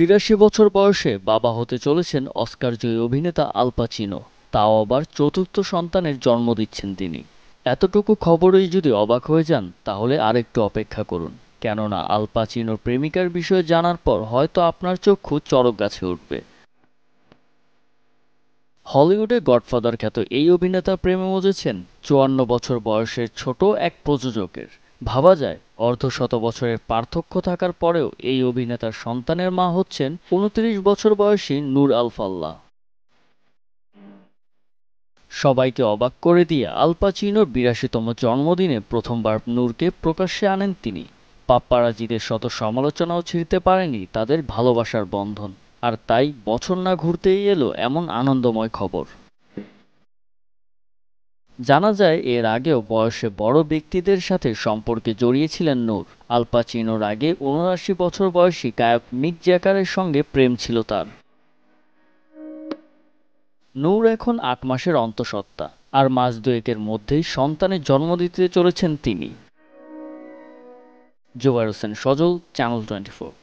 ৮৩ বছর বয়সে বাবা হতে চলেছেন অস্কারজয়ী অভিনেতা আল পাচিনো। তাও আবার চতুর্থ সন্তানের জন্ম দিচ্ছেন তিনি। এতটুকু খবরেই যদি অবাক হয়ে যান তাহলে আরেকটু অপেক্ষা করুন, কেননা আল পাচিনোর প্রেমিকার বিষয়ে জানার পর হয়তো আপনার চক্ষু চড়ক গাছে উঠবে। হলিউডে গডফাদার খ্যাত এই অভিনেতা প্রেমে মজেছেন ৫৪ বছর বয়সের ছোট এক প্রযোজকের। ভাবা যায় অর্ধশত বছরের পার্থক্য থাকার পরেও এই অভিনেতার সন্তানের মা হচ্ছেন ২৯ বছর বয়সী নূর আল ফাল্লাহ। সবাইকে অবাক করে দিয়ে আল পাচিনোর ৮২তম জন্মদিনে প্রথমবার নূরকে প্রকাশ্যে আনেন তিনি। পাপ্পারাজিদের শত সমালোচনাও ছিঁড়তে পারেনি তাদের ভালোবাসার বন্ধন। আর তাই বছর না ঘুরতেই এলো এমন আনন্দময় খবর। জানা যায় এর আগেও বয়সে বড় ব্যক্তিদের সাথে সম্পর্কে জড়িয়েছিলেন নূর। আল পাচিনোর আগে ৭৯ বছর বয়সী গায়ক মিক জ্যাগারের সঙ্গে প্রেম ছিল তার। নূর এখন ৮ মাসের অন্তঃসত্ত্বা, আর মাস দুয়েকের মধ্যেই সন্তানের জন্ম দিতে চলেছেন তিনি। জোবায়ের হোসেন সজল, চ্যানেল 24।